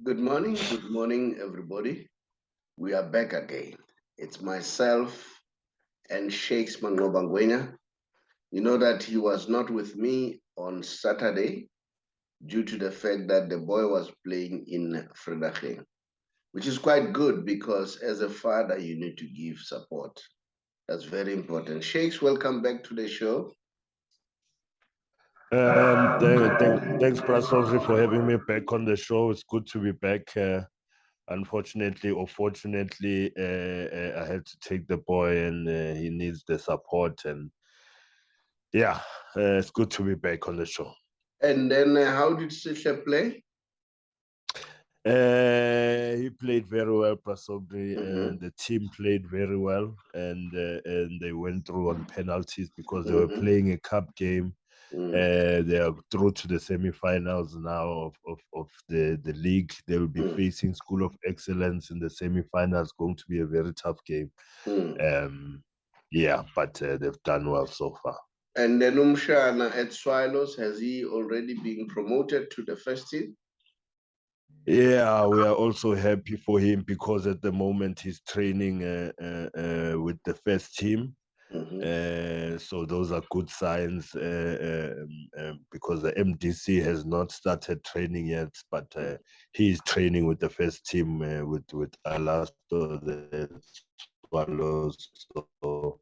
Good morning, everybody. We are back again. It's myself and Shakes ngwenya. You know that he was not with me on Saturday due to the fact that the boy was playing in Fredaging, which is quite good because as a father, you need to give support. That's very important. Shakes, welcome back to the show. Thanks, Prasovri, for having me back on the show. It's good to be back. Unfortunately or fortunately, I had to take the boy, and he needs the support. And yeah, it's good to be back on the show. And then how did Sisha play? He played very well, Prasobri, and the team played very well, and they went through on penalties because they were playing a cup game. They are through to the semi-finals now of the league. They will be facing School of Excellence in the semi-finals. Going to be a very tough game. Yeah, but they've done well so far. And then Umshana at Swallows, has he already been promoted to the first team? Yeah, we are also happy for him because at the moment he's training with the first team. So those are good signs because the MDC has not started training yet, but he is training with the first team with Alasto, the Swallows. So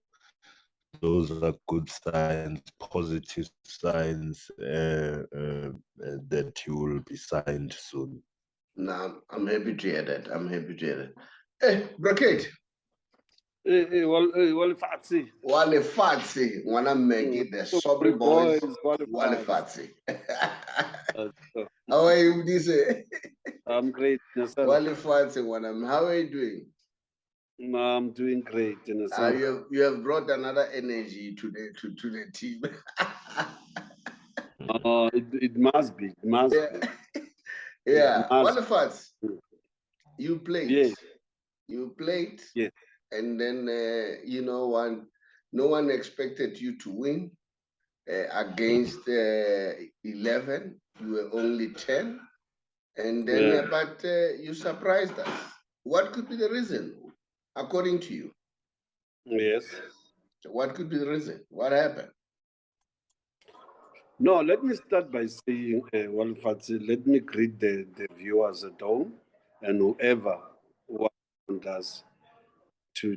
those are good signs, positive signs that he will be signed soon. No, I'm happy to hear that. I'm happy to hear that. Hey, Brocade. Walefatshe. Walefatshe. Wanna make it the Saubrey Boyz Walefatshe. How are you, Modise? I'm great. Walefatshe, how are you doing? No, I'm doing great. You have brought another energy to the team. It must be. It must be. Yeah. Walefatshe, you played. Yes. You played. Yes. And then, no one expected you to win against 11. You were only 10. And then, but you surprised us. What could be the reason, according to you? Yes. What could be the reason? What happened? No, let me start by saying, Walefatshe, let me greet the viewers at home and whoever wants us to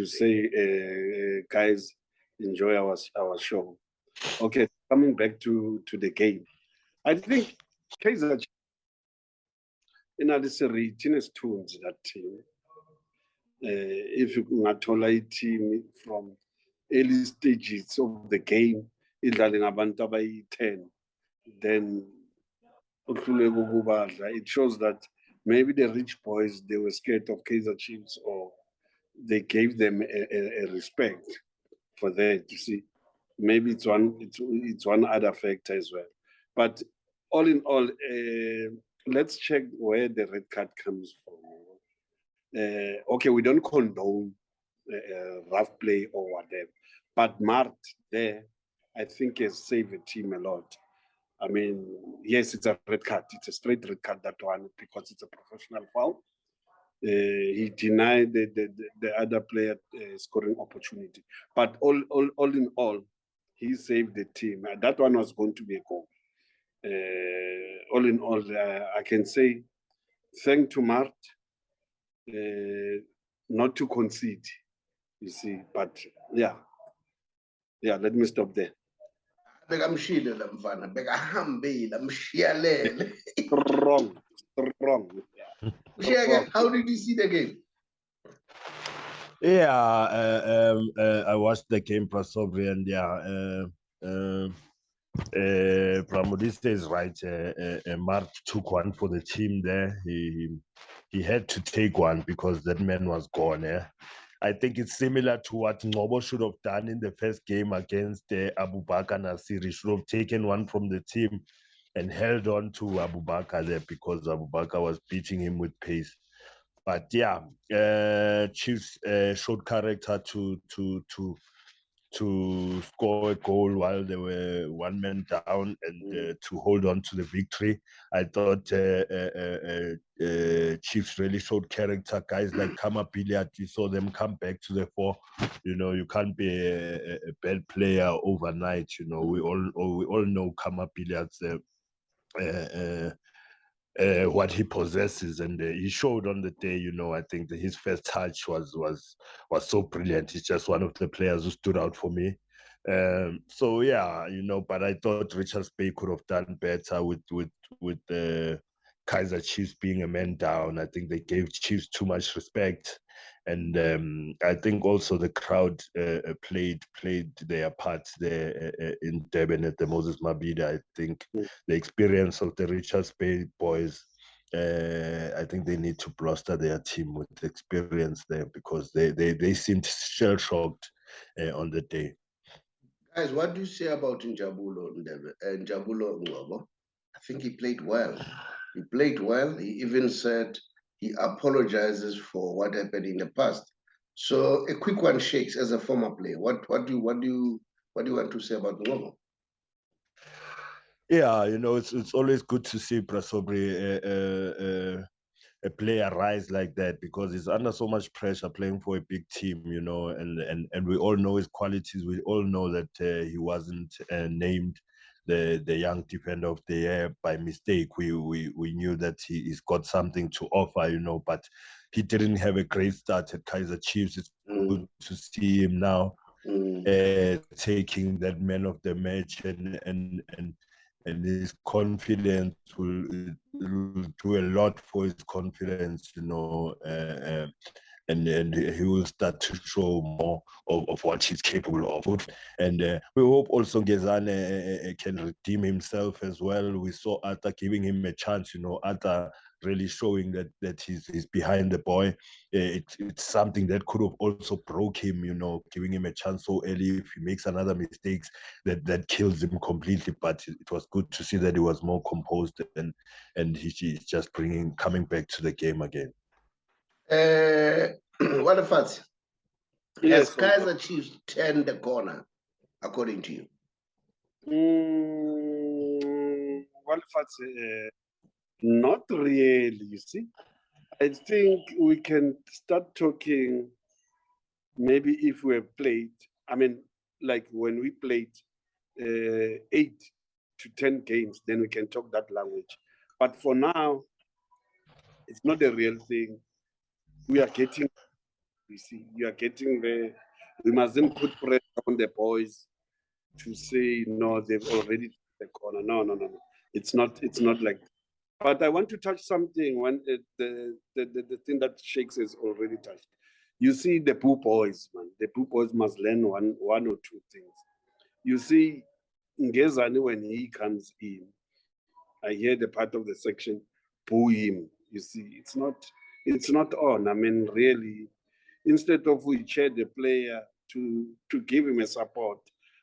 say, guys, enjoy our show. Okay, coming back to the game. I think Kaizer in nesithunzi that team. If you ngathola team from early stages of the game idlale ngabantu abayi-10, then it shows that maybe the rich boys, they were scared of Kaizer Chiefs, or they gave them a respect for that. You see, maybe it's one other factor as well. But all in all, let's check where the red card comes from. Okay, we don't condone rough play or whatever, but Mart there, I think, has saved the team a lot. I mean, yes, it's a red card. It's a straight red card, that one, because it's a professional foul. He denied the other player scoring opportunity. But all in all, he saved the team. That one was going to be a goal. All in all, I can say thank to Mart, not to concede, you see. But yeah, let me stop there. Wrong. How did you see the game? Yeah, I watched the game, Prasobri, and Modise is right. Mark took one for the team there. He had to take one because that man was gone. I think it's similar to what Ngobo should have done in the first game against Abu Bakr Nasir. He should have taken one from the team and held on to Abu Bakr there because Abu Bakr was beating him with pace. But yeah, Chiefs showed character to to score a goal while they were one man down and to hold on to the victory. I thought Chiefs really showed character. Guys like Kama Billiard, you saw them come back to the fore. You know, you can't be a bad player overnight. You know, we all know Kama Billiard's what he possesses, and he showed on the day. You know, I think that his first touch was so brilliant. He's just one of the players who stood out for me. So yeah, you know, but I thought Richards Bay could have done better with the Kaizer Chiefs being a man down. I think they gave Chiefs too much respect, and I think also the crowd played their part there in Durban at the Moses Mabhida. I think the experience of the Richards Bay boys, I think they need to bolster their team with experience there, because they seemed shell shocked on the day. Guys, what do you say about Njabulo Ngcobo? I think he played well. He played well. He even said he apologizes for what happened in the past. So a quick one, Shakes, as a former player, what do you want to say about Ngcobo? Yeah, you know, it's always good to see Saubrey a player rise like that, because he's under so much pressure playing for a big team, you know, and we all know his qualities. We all know that he wasn't named the young defender of the year by mistake. We knew that he's got something to offer, you know, but he didn't have a great start at Kaizer Chiefs. It's good to see him now taking that man of the match, and his confidence will do a lot for his confidence, you know, and he will start to show more of what he's capable of. And we hope also Ngezane can redeem himself as well. We saw Arthur giving him a chance, you know, Arthur really showing that he's behind the boy. It's something that could have also broke him, you know, giving him a chance so early. If he makes another mistake, that kills him completely. But it was good to see that he was more composed, and he's just coming back to the game again. Walefatshe, Yes, has Kaizer Chiefs turned the corner, according to you? Walefatshe, not really, you see. I think we can start talking, maybe if we have played, I mean, like when we played 8 to 10 games, then we can talk that language. But for now, it's not a real thing. We are getting, you see, you are getting there. We mustn't put pressure on the boys to say, no, they've already turned the corner. No. It's not like that. But I want to touch something when the thing that Shakes has already touched. You see the Boo Boys, man. The Boo Boys must learn one or two things. You see, Ngezane, when he comes in, I hear the part of the section, boo him. You see, it's not on. I mean, really, instead of we cheer the player to give him a support,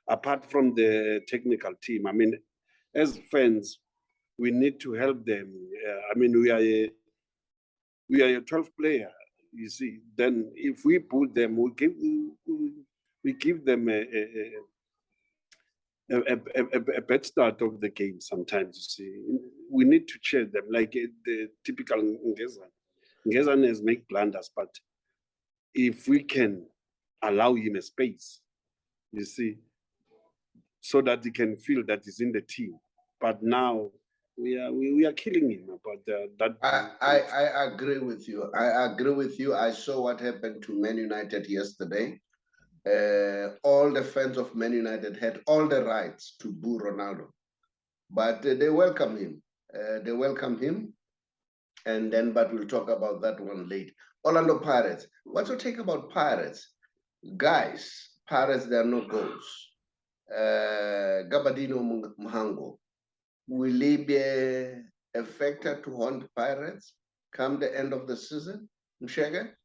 apart from the technical team, I mean, as fans, we need to help them. I mean, we are a 12th player, you see. Then if we put them, we give them a bad start of the game sometimes, you see. We need to cheer them, like the typical Ngezane. Ngezane has made blunders, but if we can allow him a space, you see, so that he can feel that he's in the team. But now we are killing him about that. I agree with you. I agree with you. I saw what happened to Man United yesterday. All the fans of Man United had all the rights to boo Ronaldo, but they welcome him. And then, but we'll talk about that one later. Orlando Pirates. What's your take about Pirates? Guys, Pirates, there are no goals. Gabadino Mhango, will he be a factor to haunt Pirates come the end of the season, Mshega?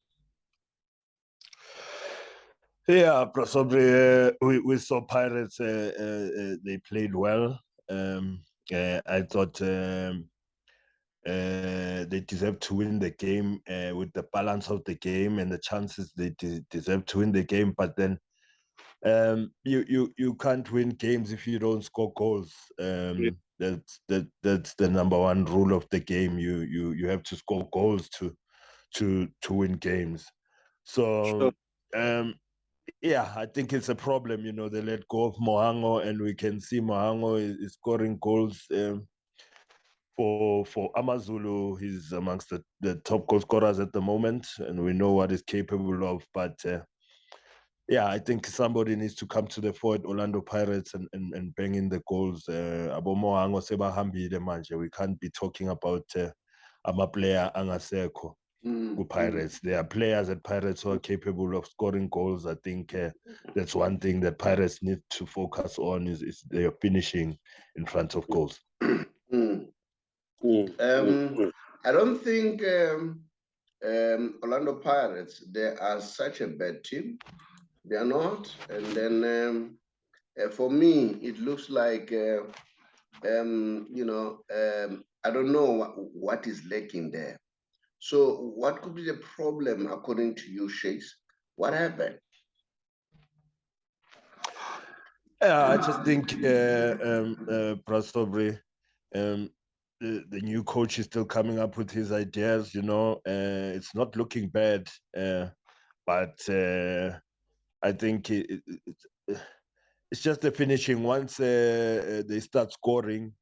Yeah, Saubrey, we saw Pirates, they played well. I thought they deserve to win the game with the balance of the game and the chances they deserve to win the game. But then you can't win games if you don't score goals. That's the number one rule of the game. You have to score goals to win games. So yeah, I think it's a problem. They let go of Mohango, and we can see Mohango is scoring goals. For Amazulu, he's amongst the top goal scorers at the moment, and we know what he's capable of. But yeah, I think somebody needs to come to the fore at Orlando Pirates and bang in the goals. Abo Mohango sebahambile manje. We can't be talking about ama-player angasekho Pirates. There are players at Pirates who are capable of scoring goals. I think that's one thing that Pirates need to focus on is their finishing in front of goals. I don't think Orlando Pirates, they are such a bad team. They are not. And then for me, it looks like, I don't know what is lacking there. So what could be the problem according to you, Shakes? What happened? Yeah, I just think, Saubrey, the new coach is still coming up with his ideas. It's not looking bad, but I think it's just the finishing. Once they start scoring,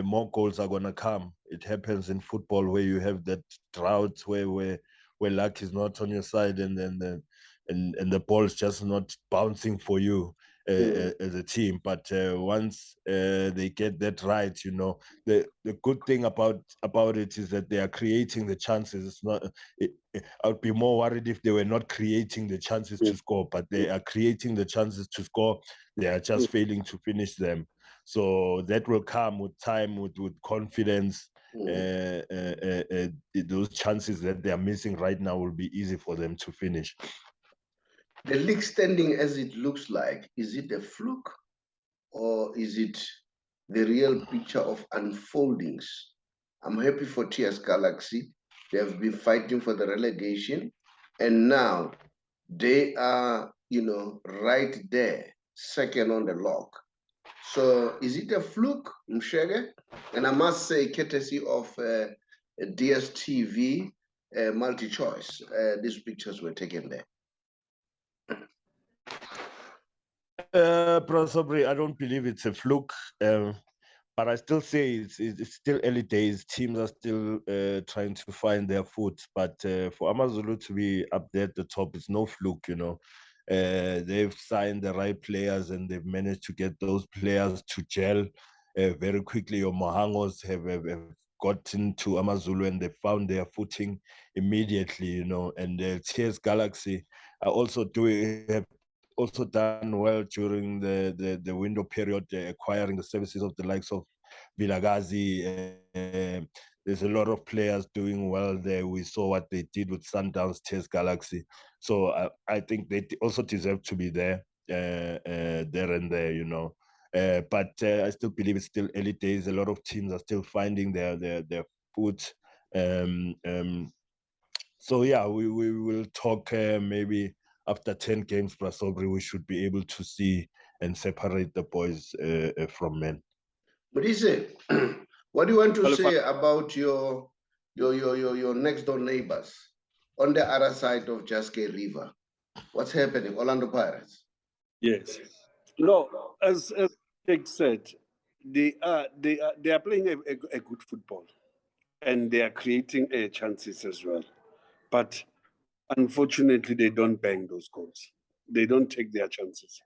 more goals are gonna come. It happens in football where you have that drought where luck is not on your side, and then and the ball's just not bouncing for you as a team. But once they get that right, the good thing about it is that they are creating the chances. It's not. I would be more worried if they were not creating the chances to score, but they are creating the chances to score. They are just failing to finish them. So that will come with time, with confidence. Those chances that they are missing right now will be easy for them to finish. The league standing as it looks like, is it a fluke or is it the real picture of unfoldings? I'm happy for TS Galaxy. They have been fighting for the relegation, and now they are, right there, second on the log. So is it a fluke, Mshege? And I must say, courtesy of DSTV multi-choice, these pictures were taken there. Saubrey, I don't believe it's a fluke, but I still say it's still early days. Teams are still trying to find their foot. But for Amazulu to be up there at the top, it's no fluke, They've signed the right players and they've managed to get those players to gel very quickly. Your Mohangos have gotten to Amazulu and they found their footing immediately, And TS Galaxy are also have also done well during the window period, acquiring the services of the likes of Vilagazi. There's a lot of players doing well there. We saw what they did with Sundowns, TS Galaxy. So I think they also deserve to be there, there and there, but I still believe it's still early days. A lot of teams are still finding their foot. So yeah, we will talk maybe after 10 games, Saubrey, we should be able to see and separate the boys from men. Modise, what do you want to say about your next door neighbors on the other side of Jaske River? What's happening, Orlando Pirates? Yes. No, as Jake said, they are playing a good football, and they are creating chances as well. But unfortunately, they don't bang those goals. They don't take their chances.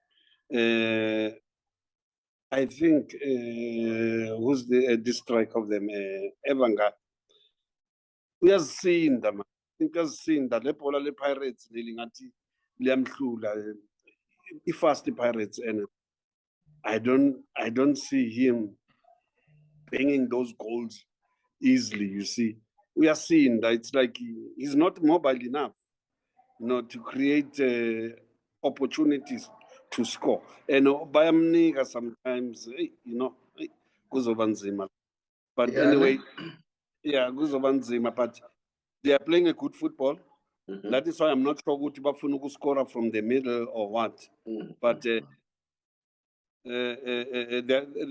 I think who's the strike of them? Evanga. We have seen them. I think we have seen that the Pirates fast Pirates, and I don't see him banging those goals easily. You see, we are seeing that it's like he's not mobile enough, to create opportunities to score. And Bayamniga sometimes, kuzoba nzima. But anyway, yeah, kuzoba nzima. But they are playing a good football. That is why I'm not sure ukuthi bafuna ukuscora from the middle or what. But they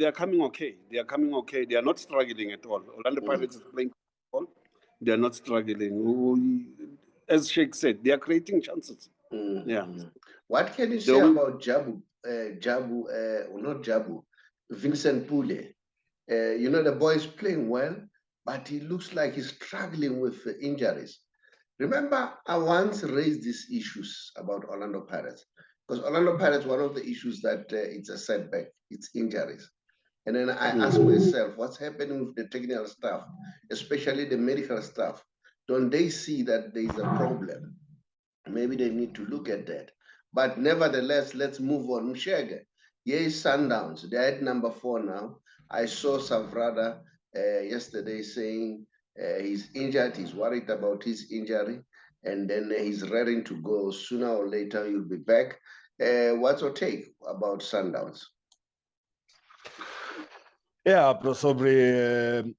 are coming okay. They are coming okay. They are not struggling at all. Orlando Pirates is playing football. They are not struggling. As Sheikh said, they are creating chances. Yeah. What can you say about Jabu? Not Jabu, Vincent Pule. You know, the boy is playing well, but he looks like he's struggling with injuries. Remember, I once raised these issues about Orlando Pirates, because Orlando Pirates, one of the issues that it's a setback, it's injuries. And then I asked myself, what's happening with the technical staff, especially the medical staff? Don't they see that there's a problem? Maybe they need to look at that. But nevertheless, let's move on. Mshege, yes, Sundowns, they're at number 4 now. I saw Savrada yesterday saying he's injured, he's worried about his injury, and then he's ready to go. Sooner or later, he'll be back. What's your take about Sundowns? Yeah, Bro Saubrey,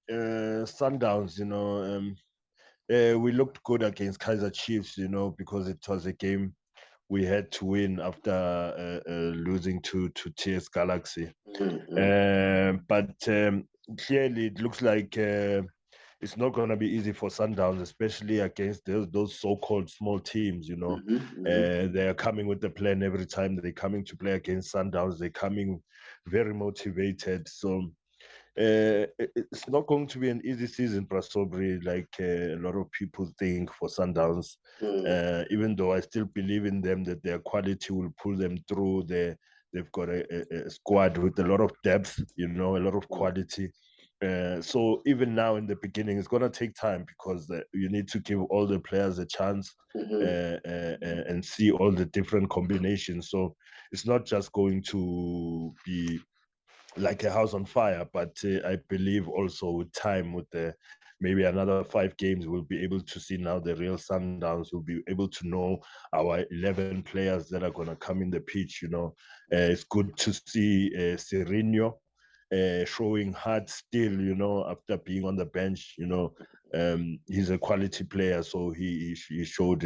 Sundowns, you know, we looked good against Kaizer Chiefs, you know, because it was a game we had to win after losing to TS Galaxy. But clearly, it looks like it's not going to be easy for Sundowns, especially against those so-called small teams, you know. They are coming with the plan every time they're coming to play against Sundowns. They're coming very motivated. So it's not going to be an easy season, Prasobri, like a lot of people think for Sundowns. Even though I still believe in them that their quality will pull them through. They've got a squad with a lot of depth, you know, a lot of quality. So even now in the beginning, it's going to take time because you need to give all the players a chance and see all the different combinations. So it's not just going to be like a house on fire, but I believe also with time, with maybe another 5 games, we'll be able to see now the real Sundowns. We'll be able to know our 11 players that are going to come in the pitch, you know. It's good to see Serino showing heart still, you know, after being on the bench, you know. He's a quality player, so he showed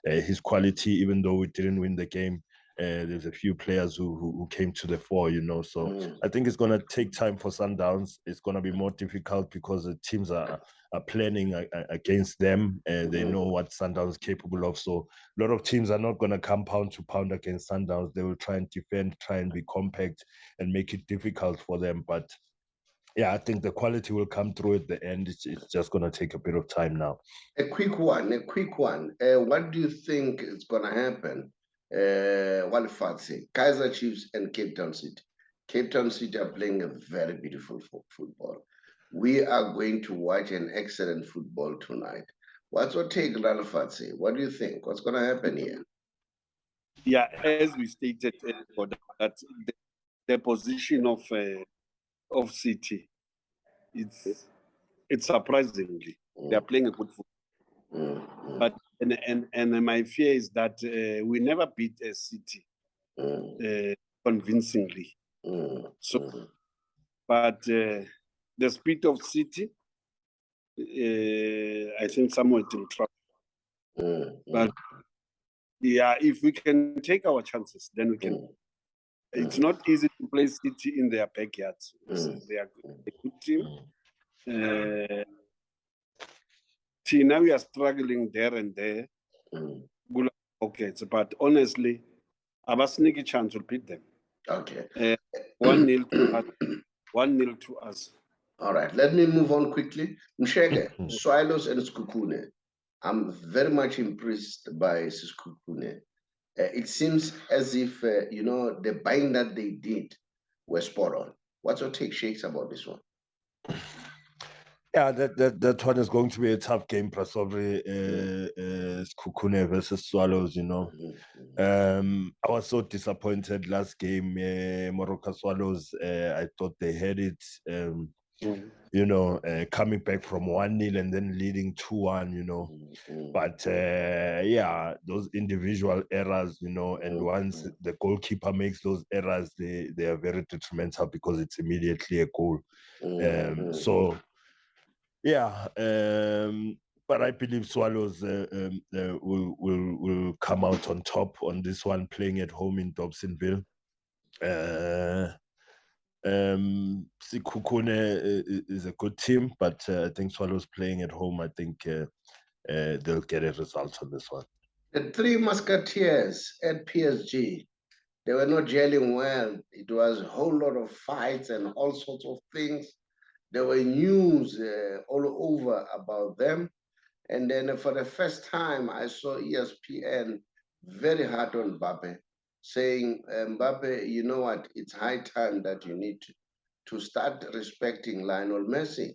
his quality, even though we didn't win the game. There's a few players who came to the fore, you know. So I think it's going to take time for Sundowns. It's going to be more difficult because the teams are planning against them, and they know what Sundowns is capable of. So a lot of teams are not going to come pound to pound against Sundowns. They will try and defend, try and be compact and make it difficult for them. But yeah, I think the quality will come through at the end. It's just going to take a bit of time now. A quick one. What do you think is going to happen? Walefatshe, Kaizer Chiefs and Cape Town City. Cape Town City are playing a very beautiful football. We are going to watch an excellent football tonight. What's your take, Walefatshe? What do you think? What's going to happen here? Yeah, as we stated, that the position of City, it's surprisingly they are playing a good football. But and my fear is that we never beat a City convincingly. So, but the speed of City, I think somewhere it will trouble. But yeah, if we can take our chances, then we can. It's not easy to play City in their backyards. They are a good team. Now we are struggling there and there. Good pockets, but honestly, our sneaky chance will beat them. Okay. 1-0 to us. 1-0 to us. All right, let me move on quickly. Mshege, Swallows and Skukune. I'm very much impressed by Skukune. It seems as if, you know, the buying that they did was spot on. What's your take, Shakes, about this one? Yeah, that one is going to be a tough game, Prasobri, Skukune versus Swallows, you know. I was so disappointed last game, Moroka Swallows. I thought they had it, you know, coming back from 1-0 and then leading 2-1, you know. But yeah, those individual errors, you know, and once the goalkeeper makes those errors, they are very detrimental because it's immediately a goal. So yeah, but I believe Swallows will come out on top on this one, playing at home in Dobsonville. Sekhukhune is a good team, but I think Swallows playing at home, I think they'll get a result on this one. The Three Musketeers at PSG, they were not gelling well. It was a whole lot of fights and all sorts of things. There were news all over about them. And then for the first time, I saw ESPN very hard on Mbappe, saying, Mbappe, you know what? It's high time that you need to start respecting Lionel Messi.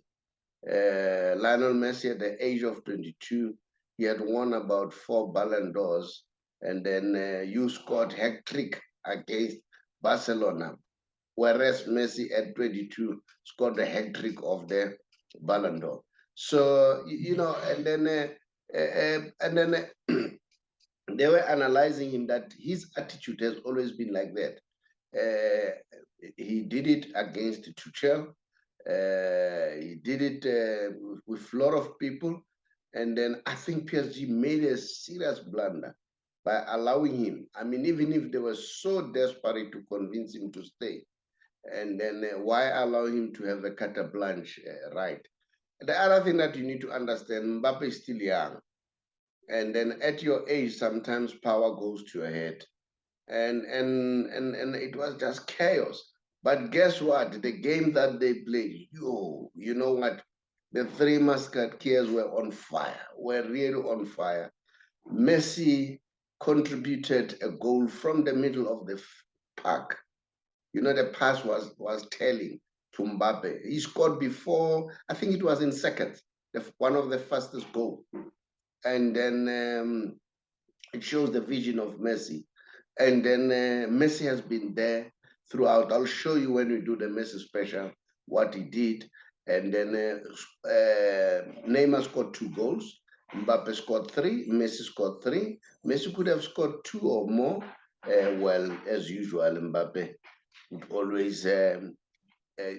Lionel Messi at the age of 22, he had won about 4 Ballon d'Ors, and then you scored hat-trick against Barcelona, whereas Messi at 22 scored the hat-trick of the Ballon d'Or. So, you know, and then they were analyzing him that his attitude has always been like that. He did it against Tuchel. He did it with a lot of people. And then I think PSG made a serious blunder by allowing him. I mean, even if they were so desperate to convince him to stay, and then why allow him to have a carte blanche right? The other thing that you need to understand, Mbappe is still young. And then at your age, sometimes power goes to your head. And it was just chaos. But guess what? The game that they played, you know what? The Three Musketeers were on fire, were really on fire. Messi contributed a goal from the middle of the park. You know, the pass was telling to Mbappe. He scored before, I think it was in seconds, one of the fastest goals. And then it shows the vision of Messi. And then Messi has been there throughout. I'll show you when we do the Messi special what he did. And then Neymar scored 2 goals. Mbappe scored 3. Messi scored 3. Messi could have scored 2 or more. Well, as usual, Mbappe would always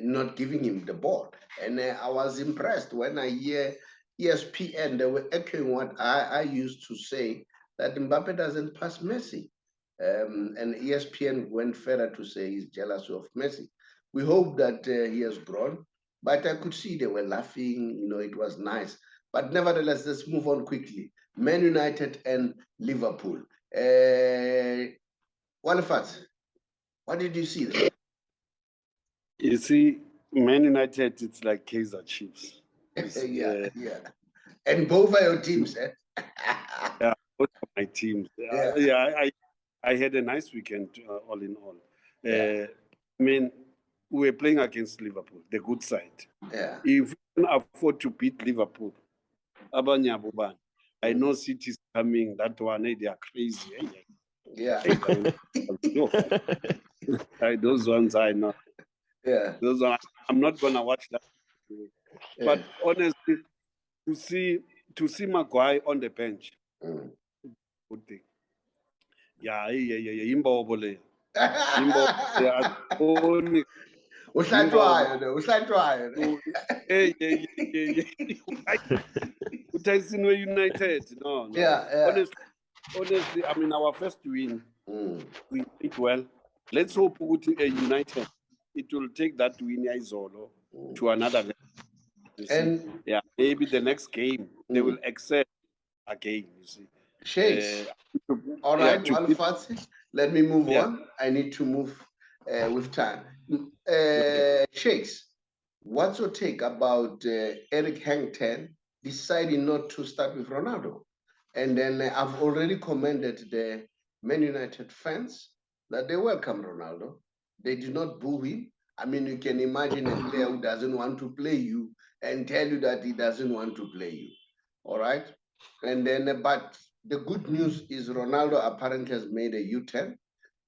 not giving him the ball. And I was impressed when I hear ESPN, they were echoing what I used to say, that Mbappe doesn't pass Messi. And ESPN went further to say he's jealous of Messi. We hope that he has grown, but I could see they were laughing, you know, it was nice. But nevertheless, let's move on quickly. Man United and Liverpool. Walefatshe, what did you see there? You see, Man United, it's like Kaizer Chiefs. Yeah. And both are your teams, eh? Yeah, both of my teams. I had a nice weekend, all in all. I mean, we were playing against Liverpool, the good side. Yeah. If we can afford to beat Liverpool, I know City's coming, that one, they are crazy. Yeah. Those ones I know. Yeah. Those are, I'm not gonna watch that. Yeah. But honestly, to see Maguire on the bench, good thing. Yeah. Imbobo le. Uhlatshwayo. Utayisini United. No. Yeah. Honestly, I mean, our first win, we did well. Let's hope United, it will take that win to another level. And yeah, maybe the next game they will excel again. You see. Shakes. All right, Walefatshe, let me move on. I need to move with time. Shakes, what's your take about Eric Hankton deciding not to start with Ronaldo? And then I've already commended the Man United fans that they welcome Ronaldo. They did not boo him. I mean, you can imagine a player who doesn't want to play you and tell you that he doesn't want to play you. All right? And then, but the good news is Ronaldo apparently has made a U-turn.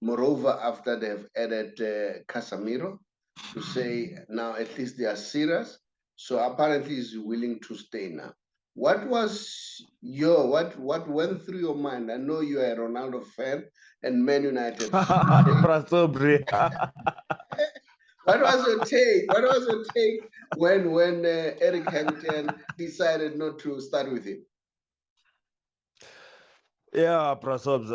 Moreover, after they've added Casemiro to say now at least they are serious. So apparently he's willing to stay now. What was what went through your mind? I know you are a Ronaldo fan and Man United. What was your take? What was your take when Eric Hampton decided not to start with him? Yeah, Prasobs.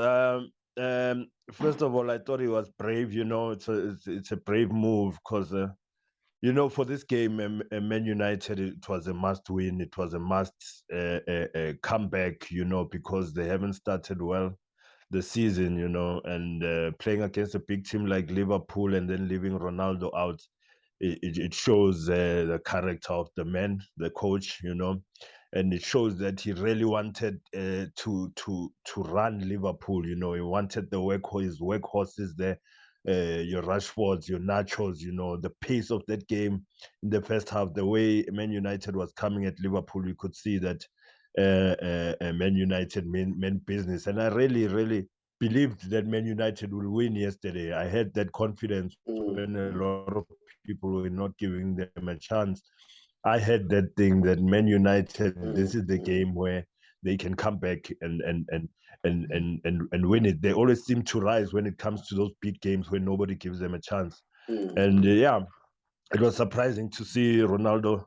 First of all, I thought he was brave. You know, it's a brave move because you know, for this game, Man United, it was a must win. It was a must comeback. You know, because they haven't started well the season. You know, and playing against a big team like Liverpool and then leaving Ronaldo out, it shows the character of the man, the coach. You know, and it shows that he really wanted to run Liverpool. You know, he wanted his workhorses there, your Rashfords, your Nachos. You know, the pace of that game in the first half, the way Man United was coming at Liverpool, you could see that Man United meant business, and I really believed that Man United will win yesterday. I had that confidence when a lot of people were not giving them a chance. I had that thing that Man United, this is the game where they can come back and win it. They always seem to rise when it comes to those big games where nobody gives them a chance. And yeah, it was surprising to see Ronaldo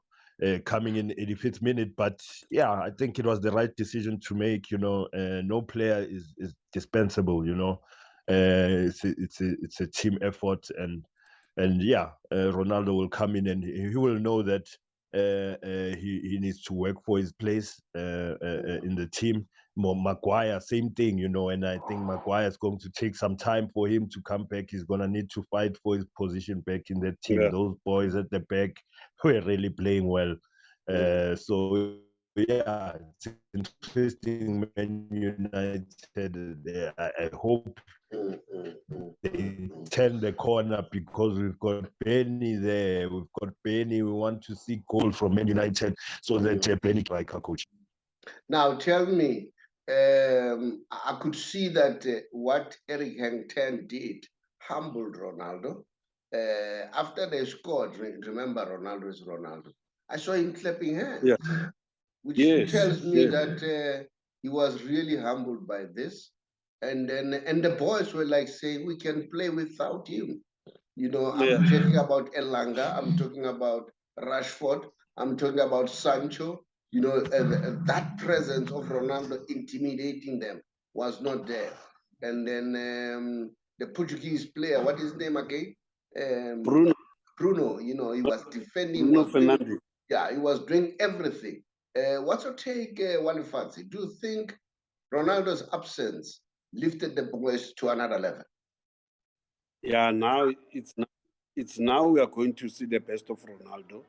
coming in 85th minute, but yeah, I think it was the right decision to make. You know, no player is dispensable. You know, it's a team effort, and yeah, Ronaldo will come in and he will know that he needs to work for his place in the team. Maguire, same thing, you know, and I think Maguire is going to take some time for him to come back. He's going to need to fight for his position back in the team. Yeah. Those boys at the back were really playing well. So yeah, it's interesting. Man United, I hope they turn the corner because we've got Benny there. We've got Benny. We want to see goal from Man United so that Benny can like our coach. Now tell me, I could see that what Eric Hampton did humbled Ronaldo. After they scored, remember Ronaldo is Ronaldo. I saw him clapping hands, which tells me that he was really humbled by this. And the boys were like saying, we can play without him. You know, I'm talking about Elanga, I'm talking about Rashford, I'm talking about Sancho. You know, that presence of Ronaldo intimidating them was not there. And then the Portuguese player, what is his name again? Bruno, you know, he was defending. Bruno Fernandes. Yeah, he was doing everything. What's your take, Walefatshe? Do you think Ronaldo's absence lifted the boys to another level? Yeah, now it's now we are going to see the best of Ronaldo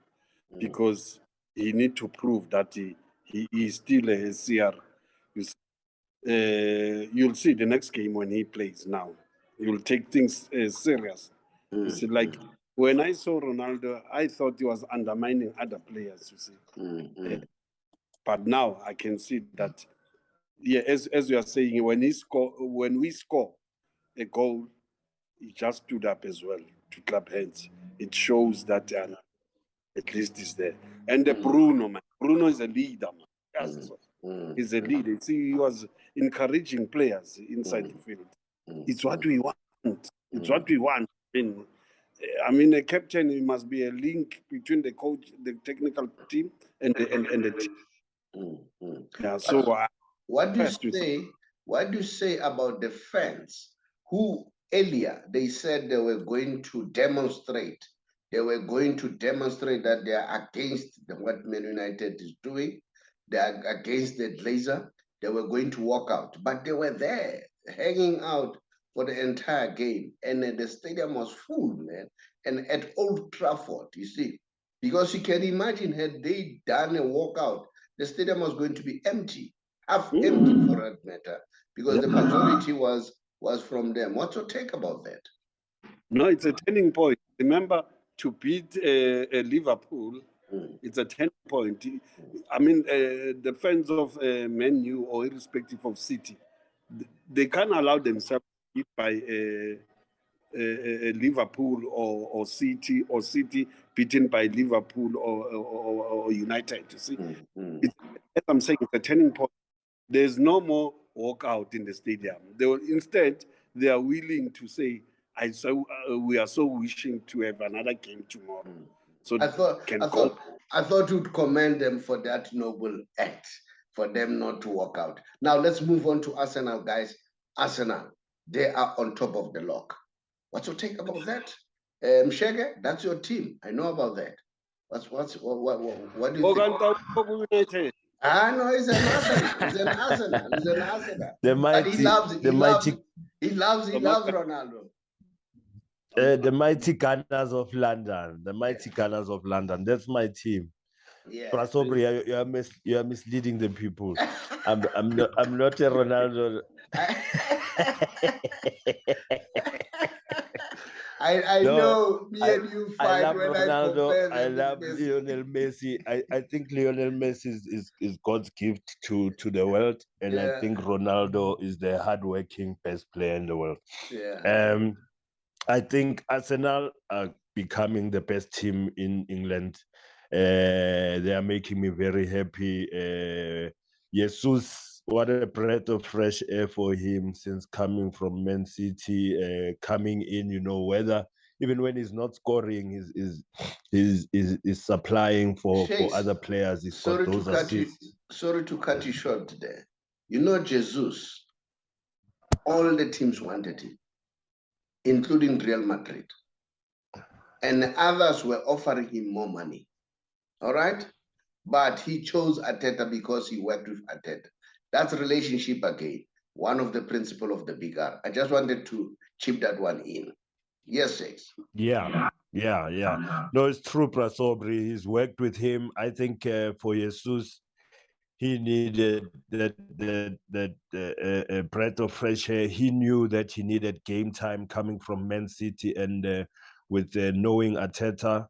because he need to prove that he is still a CR. You'll see the next game when he plays now. He will take things serious. You see, like when I saw Ronaldo, I thought he was undermining other players, you see. But now I can see that, yeah, as you are saying, when we score a goal, he just stood up as well to clap hands. It shows that at least he's there. And the Bruno, man. Bruno is a leader, man. Yes, he's a leader. See, he was encouraging players inside the field. It's what we want. It's what we want. I mean, a captain, he must be a link between the coach, the technical team, and the team. Yeah. So, what do you say? What do you say about the fans who earlier they said they were going to demonstrate? They were going to demonstrate that they are against what Man United is doing. They are against the Glazer. They were going to walk out, but they were there hanging out for the entire game. And the stadium was full, man. And at Old Trafford, you see, because you can imagine had they done a walkout, the stadium was going to be empty, half empty for that matter, because the majority was from them. What's your take about that? No, it's a turning point. Remember, to beat Liverpool, it's a turning point. I mean, the fans of Man U, or irrespective of City, they can't allow themselves to beat by Liverpool or City beaten by Liverpool or United. You see, as I'm saying, it's a turning point. There's no more walkout in the stadium. Instead, they are willing to say, we are so wishing to have another game tomorrow. So I thought you'd commend them for that noble act, for them not to walk out. Now let's move on to Arsenal, guys. Arsenal, they are on top of the log. What's your take about that? Mshege, that's your team. I know about that. What do you think? No, he's an Arsenal. He's an Arsenal. He's an Arsenal. But he loves Ronaldo. The mighty Gunners of London. The mighty Gunners of London. That's my team. Yeah. Saubrey, you are misleading the people. I'm not a Ronaldo. I know me and you fight. I love Ronaldo. I love Lionel Messi. I think Lionel Messi is God's gift to the world, and I think Ronaldo is the hardworking best player in the world. Yeah. I think Arsenal are becoming the best team in England. They are making me very happy. Jesus, what a breath of fresh air for him since coming from Man City, coming in, whether even when he's not scoring, he's supplying for other players. He's got those assists. Sorry to cut you short there. Jesus, all the teams wanted him, including Real Madrid. And others were offering him more money. All right? But he chose Arteta because he worked with Arteta. That's relationship again. One of the principles of the Big R. I just wanted to chip that one in. Yes, Shakes. Yeah. No, it's true, Saubrey. He's worked with him. I think for Jesus, he needed that breath of fresh air. He knew that he needed game time coming from Man City, and with knowing Arteta,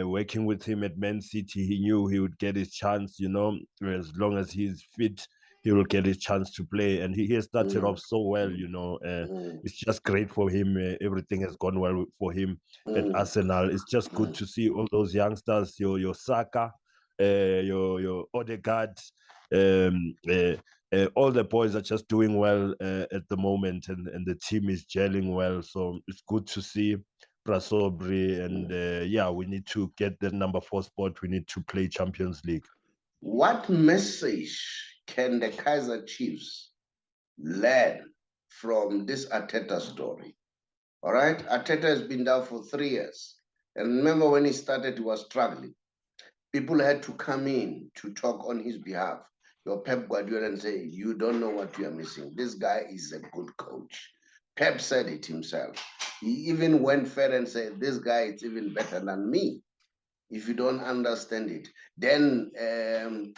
working with him at Man City, he knew he would get his chance. As long as he's fit, he will get his chance to play. And he has started off so well. It's just great for him. Everything has gone well for him at Arsenal. It's just good to see all those youngsters. Your Saka. Your Odegaard, all the boys are just doing well at the moment, and the team is gelling well. So it's good to see Saubrey, and we need to get the number 4 spot. We need to play Champions League. What message can the Kaizer Chiefs learn from this Arteta story? All right, Arteta has been down for 3 years, and remember when he started, he was struggling. People had to come in to talk on his behalf. Your Pep Guardiola and say, you don't know what you are missing. This guy is a good coach. Pep said it himself. He even went further and said, this guy is even better than me, if you don't understand it. Then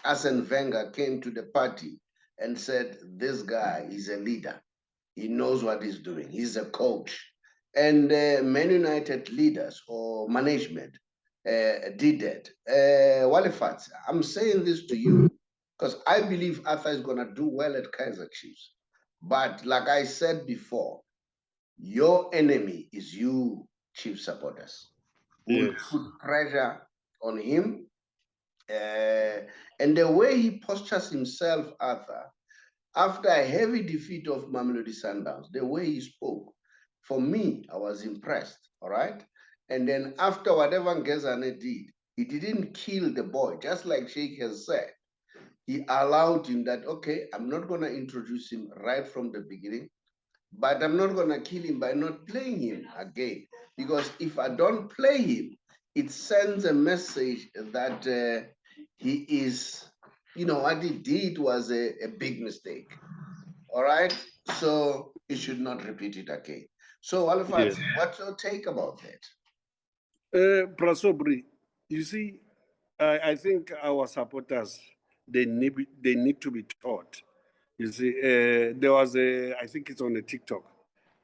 Arsene Wenger came to the party and said, this guy is a leader. He knows what he's doing. He's a coach. And Man United leaders or management did that. Walefatshe, I'm saying this to you because I believe Arthur is going to do well at Kaizer Chiefs. But like I said before, your enemy is you, Chief supporters. Will put pressure on him. And the way he postures himself, Arthur, after a heavy defeat of Mamelodi Sundowns, the way he spoke, for me, I was impressed, all right? And then after whatever Ngezane did, he didn't kill the boy, just like Sheikh has said. He allowed him that, okay, I'm not going to introduce him right from the beginning, but I'm not going to kill him by not playing him again. Because if I don't play him, it sends a message that he is, what he did was a big mistake. All right? So he should not repeat it again. So, Walefatshe, what's your take about that? Saubrey, you see, I think our supporters, they need to be taught. You see, there was I think it's on the TikTok,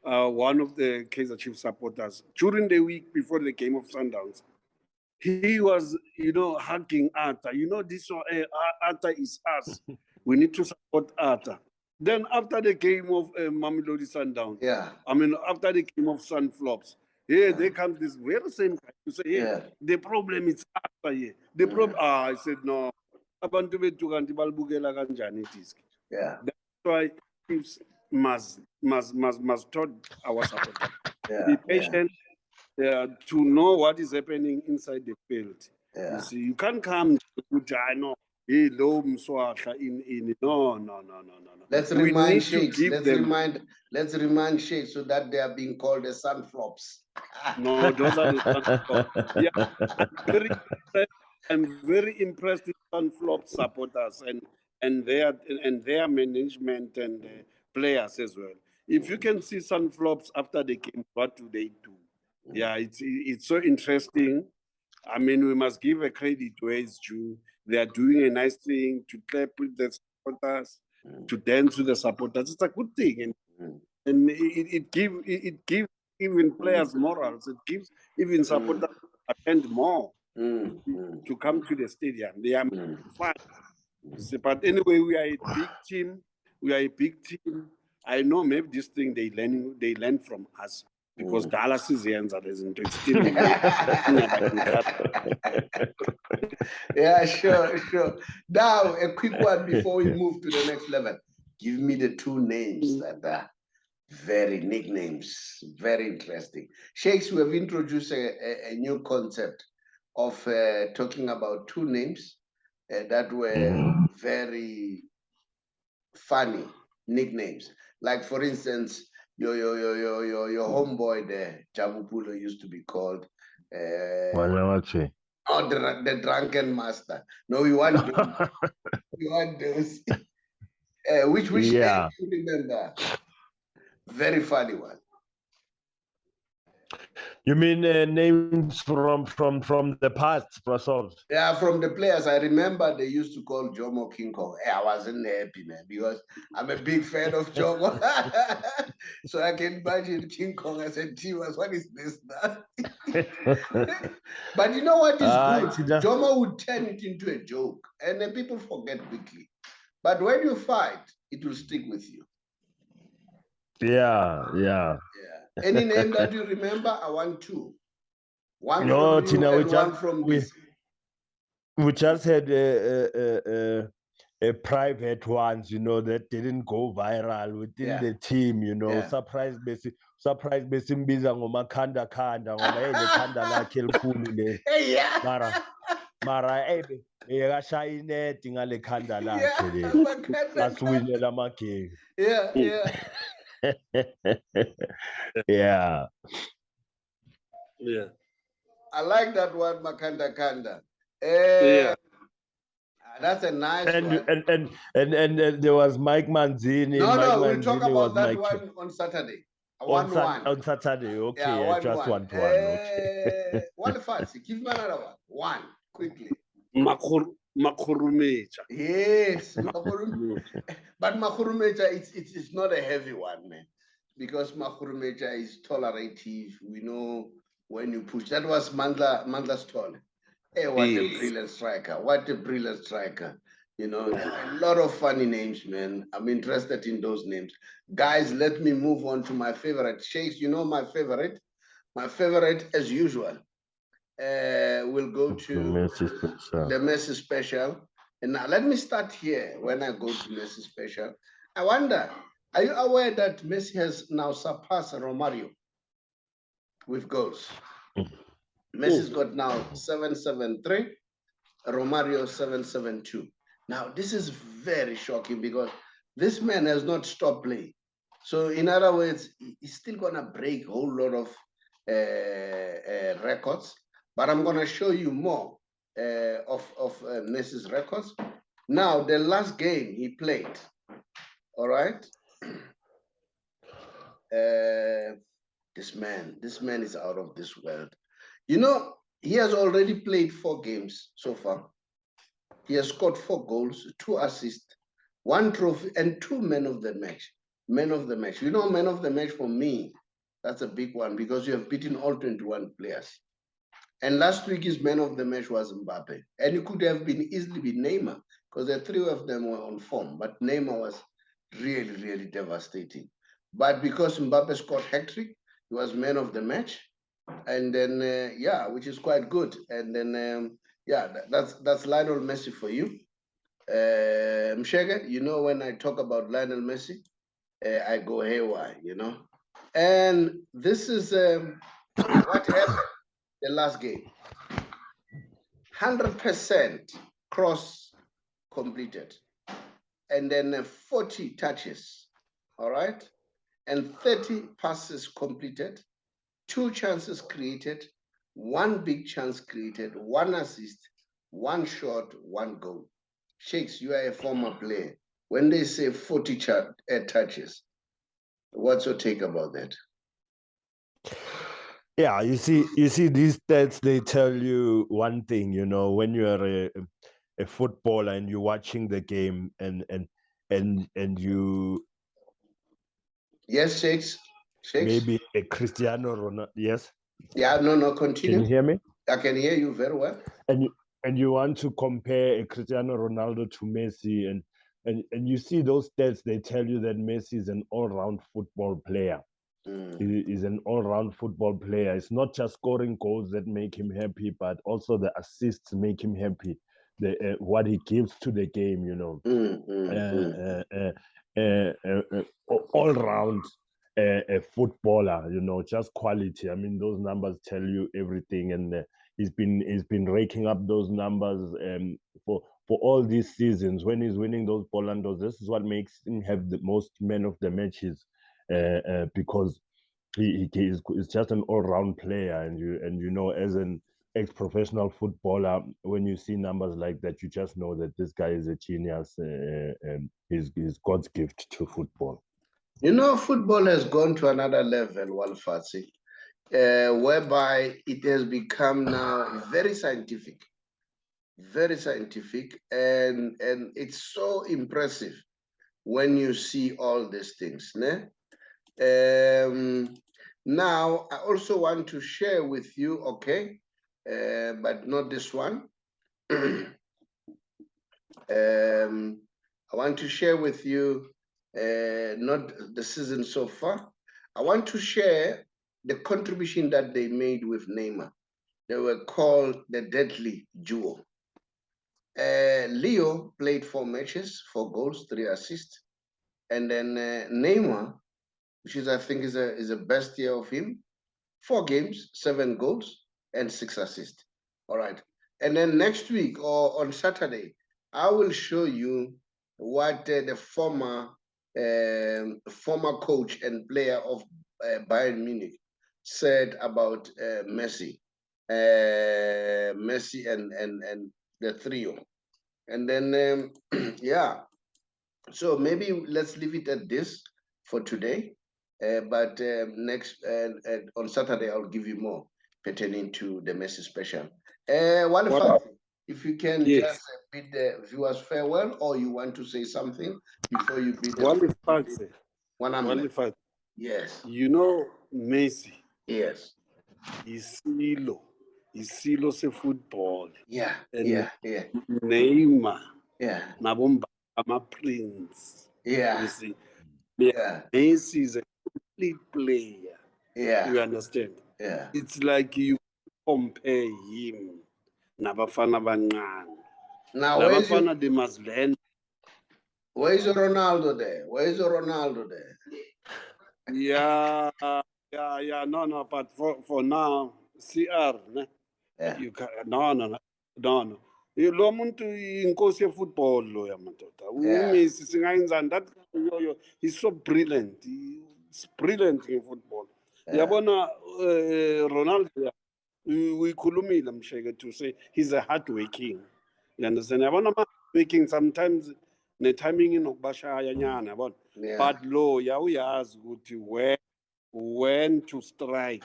one of the Kaizer Chiefs supporters, during the week before the game of Sundowns, he was, hugging Arthur. This one, Arthur is us. We need to support Arthur. Then after the game of Mamelodi Sundowns, after the game of Sunflops, they come this very same guy to say, the problem is Arthur here. The problem, I said, no. That's why Chiefs must taught our supporters. be patient, to know what is happening inside the field. You see, you can't come to I know. No. Let's remind Sheikhs. Let's remind Sheikhs so that they are being called the sunflops. No, those are the sunflops. Yeah, I'm very impressed with sunflop supporters and their management and players as well. If you can see sunflops after the game, what do they do? Yeah, it's so interesting. I mean, we must give a credit where it's due. They are doing a nice thing to clap with the supporters, to dance with the supporters. It's a good thing, and it gives even players morals. It gives even supporters attend more to come to the stadium. They are fun. But anyway, we are a big team. I know maybe this thing they learn from us. Because Dallas is the answer, isn't it? Still yeah, sure. Now, a quick one before we move to the next level. Give me the two names that are very nicknames, very interesting. Sheikhs, we have introduced a new concept of talking about two names that were very funny nicknames. Like, for instance, your homeboy there, Jabupulo, used to be called Walefatshe. Oh, the drunken master. No, we want those. We want those. Which name do you remember? Very funny one. You mean names from the past, Prasov? Yeah, from the players. I remember they used to call Jomo King Kong. Hey, I wasn't happy, man, because I'm a big fan of Jomo. So I can imagine King Kong. I said, T-Was, what is this now? But you know what is good? Jomo would turn it into a joke, and then people forget quickly. But when you fight, it will stick with you. Yeah. Any name that you remember? I want two. One no, from you Tina, and one from this. We just had a private ones, that didn't go viral within the team, surprise besimbiza ngomakhanda ngoba lekhanda lakhe elikhulu le. Mara bekashaya ineti ngale khanda lakhe le. Asiwinela amagame. Yeah. I like that one, Makanda Kanda. That's a nice one. And there was Mike Manzini. We'll talk about that one on Saturday. On Saturday, okay. Yeah, just one. Okay. Walefatshe, give me another one. One, quickly. Makhurumecha. Yes, but Makhurumecha, it's not a heavy one, man. Because Makhurumecha is tolerative. We know when you push. That was Mandla Stone. Hey, what a brilliant striker. A lot of funny names, man. I'm interested in those names. Guys, let me move on to my favorite. Sheikhs, my favorite? My favorite, as usual, we'll go to the Messi special. And now let me start here when I go to Messi special. I wonder, are you aware that Messi has now surpassed Romario with goals? Messi's got now 773, Romario 772. Now, this is very shocking because this man has not stopped playing. So, in other words, he's still going to break a whole lot of records. But I'm going to show you more of Messi's records. Now, the last game he played, all right? This man is out of this world. He has already played 4 games so far. He has scored 4 goals, 2 assists, 1 trophy, and 2 men of the match. Men of the match. Men of the match for me, that's a big one because you have beaten all 21 players. And last week, his man of the match was Mbappe. And it could have easily been Neymar because the 3 of them were on form. But Neymar was really, really devastating. But because Mbappe scored hat-trick, he was man of the match. And then, which is quite good. And then, that's Lionel Messi for you. Mshege, when I talk about Lionel Messi, I go haywire, And this is what happened the last game. 100% cross completed. And then 40 touches, all right? And 30 passes completed, 2 chances created, 1 big chance created, 1 assist, 1 shot, 1 goal. Shakes, you are a former player. When they say 40 touches, what's your take about that? Yeah, you see these stats, they tell you one thing, you know, when you are a footballer and you're watching the game and you Yes, Shakes. Maybe a Cristiano Ronaldo. Yes. Yeah, no, continue. Can you hear me? I can hear you very well. And you want to compare a Cristiano Ronaldo to Messi, and you see those stats, they tell you that Messi is an all-round football player. He is an all-round football player. It's not just scoring goals that make him happy, but also the assists make him happy. What he gives to the game, you know. All-round a footballer, you know, just quality. I mean, those numbers tell you everything, and he's been raking up those numbers for all these seasons. When he's winning those Polandos, this is what makes him have the most men of the matches, because he is just an all-round player, and you know, as an ex-professional footballer, when you see numbers like that, you just know that this guy is a genius. He's God's gift to football. You know, football has gone to another level, Walefatshe, whereby it has become now very scientific, and it's so impressive when you see all these things. Né? Now, I also want to share with you, okay, but not this one. I want to share with you, not the season so far. I want to share the contribution that they made with Neymar. They were called the Deadly Duo. Leo played 4 matches, 4 goals, 3 assists. And then Neymar, which is, I think, is a best year of him, 4 games, 7 goals, and 6 assists. All right. And then next week or on Saturday, I will show you what the former coach and player of Bayern Munich said about Messi. Messi and the trio. And then, yeah. So maybe let's leave it at this for today. But next on Saturday, I'll give you more pertaining to the Messi special. Walefatshe, if you can just bid the viewers farewell, or you want to say something before you bid them. Walefatshe. Yes. You know Messi. Yes. Isilo se football. Yeah. And yeah. Neymar. Yeah. Nabomba Prince. Yeah. You see. Yeah. Messi is a complete player. Yeah. You understand? Yeah. It's like you compare him. Nabafana bancane. Now, Nabafana they must learn. Where is Ronaldo there? Yeah, no, but for now, CR, ne? Yeah. You can, no. Lo muntu inkosi ye-football lo ya madoda. UMessi singayenzani, that he's so brilliant. He's brilliant in football. Yabona Ronaldo, we khulumile msheke to say he's a hardworking. You understand? Yabona hardworking sometimes the timing inokubashaya nyana yabona. But lo uyazi ukuthi when to strike.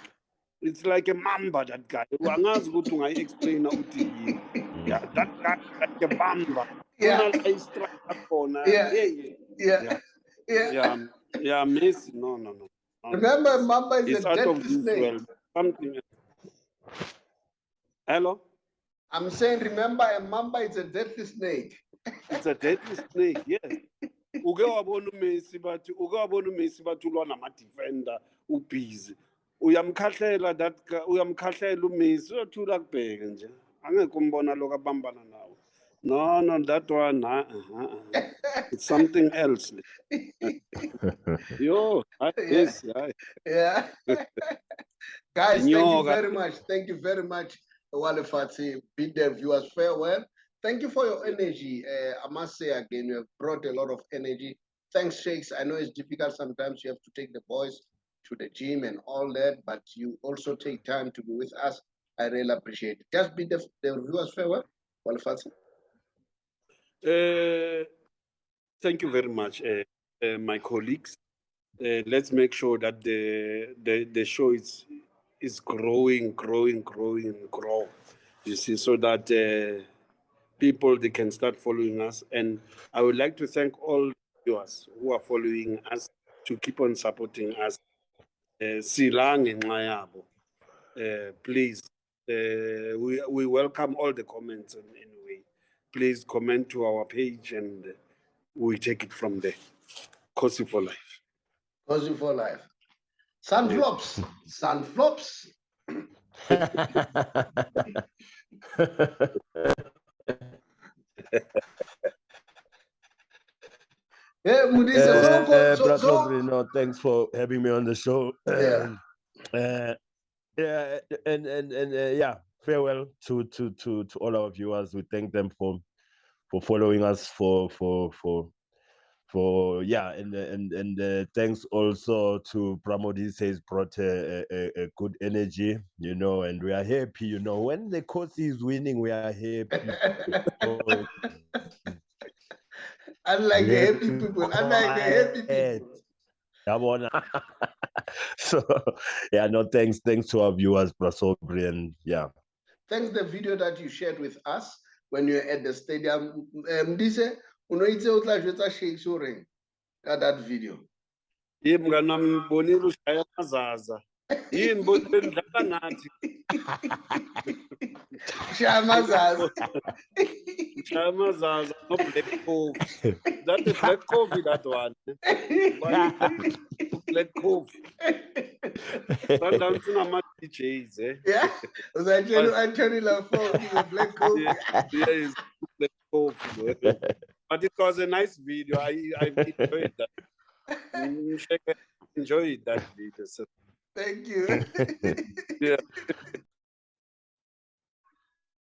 It's like a mamba, that guy. Angazi ukuthi ungayi-explain ukuthi yini. Yeah, that guy like a mamba. Yeah. Yeah, Messi. No. Remember, Mamba is it's a out deadly of this snake. world. Something. Hello? I'm saying, remember, a Mamba is a deadly snake. It's a deadly snake, yes. Uke wabona uMessi bathi ulwa nama-defender ubhizi. Uyamkhahlela uMessi uyothula kubheke nje. Angeke umbona lokho abambana nawo. No, that one. It's something else. Yo, yes, Yeah. Guys, thank you Inyoka. very much. Thank you very much, Walefatshe. Bid the viewers farewell. Thank you for your energy. I must say again, you have brought a lot of energy. Thanks, Shakes. I know it's difficult sometimes. You have to take the boys to the gym and all that, but you also take time to be with us. I really appreciate it. Just bid the viewers farewell, Walefatshe. Thank you very much, my colleagues. Let's make sure that the show is growing, and grow. You see, so that people they can start following us. And I would like to thank all viewers who are following us to keep on supporting us. Silang ngenxa yabo. Please, we welcome all the comments anyway. Please comment to our page and we take it from there. Kosi for life. Kosi for life. Sunflops. Sunflops. Yeah, Modise. So, thanks for having me on the show. Yeah, yeah, farewell to all our viewers. We thank them for following us and thanks also to Pramodise has brought a good energy, and we are happy, when the coach is winning, we are happy. Unlike the happy people, unlike the happy people. So yeah, no, thanks to our viewers, Saubrey, and yeah. Thanks the video that you shared with us when you're at the stadium. Modise, unoitse utla Shakes ring that video. Mngani wami ngibonile ushaya amazaza. Yini bonke ndlala nathi. Ushaya amazaza. Ushaya amazaza no black coffee. That the black coffee that one. Black coffee. Sometimes I'm a DJs, eh? Yeah. Was Anthony LaFont is a black coffee. Yeah, black coffee. But it was a nice video. I enjoyed that. Enjoyed that video. So. Thank you. Yeah.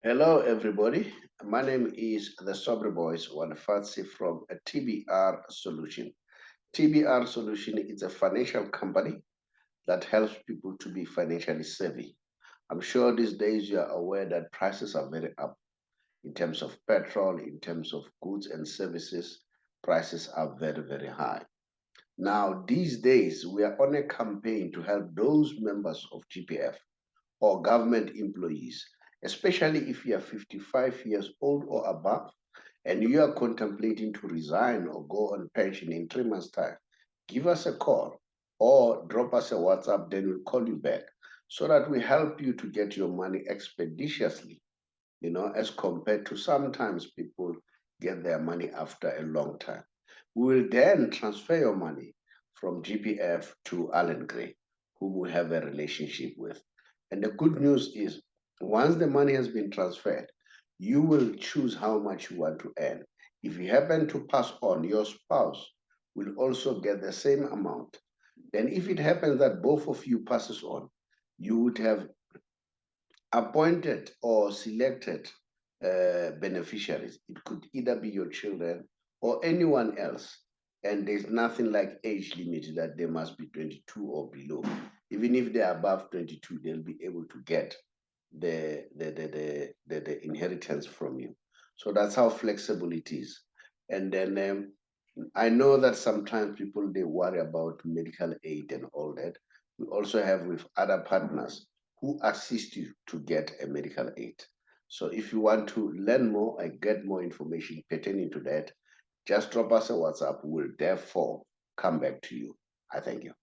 Hello, everybody. My name is the Saubrey Boyz Walefatshe from a TBR Solution. TBR Solution is a financial company that helps people to be financially savvy. I'm sure these days you are aware that prices are very up in terms of petrol, in terms of goods and services. Prices are very, very high. Now, these days, we are on a campaign to help those members of GPF or government employees, especially if you are 55 years old or above, and you are contemplating to resign or go on pension in 3 months' time. Give us a call or drop us a WhatsApp, then we'll call you back so that we help you to get your money expeditiously, as compared to sometimes people get their money after a long time. We will then transfer your money from GPF to Allen Gray, whom we have a relationship with. And the good news is, once the money has been transferred, you will choose how much you want to earn. If you happen to pass on, your spouse will also get the same amount. Then if it happens that both of you passes on, you would have appointed or selected beneficiaries. It could either be your children or anyone else. And there's nothing like age limit that they must be 22 or below. Even if they're above 22, they'll be able to get the inheritance from you. So that's how flexible it is. And then I know that sometimes people, they worry about medical aid and all that. We also have with other partners who assist you to get a medical aid. So if you want to learn more and get more information pertaining to that, just drop us a WhatsApp. We'll therefore come back to you. I thank you.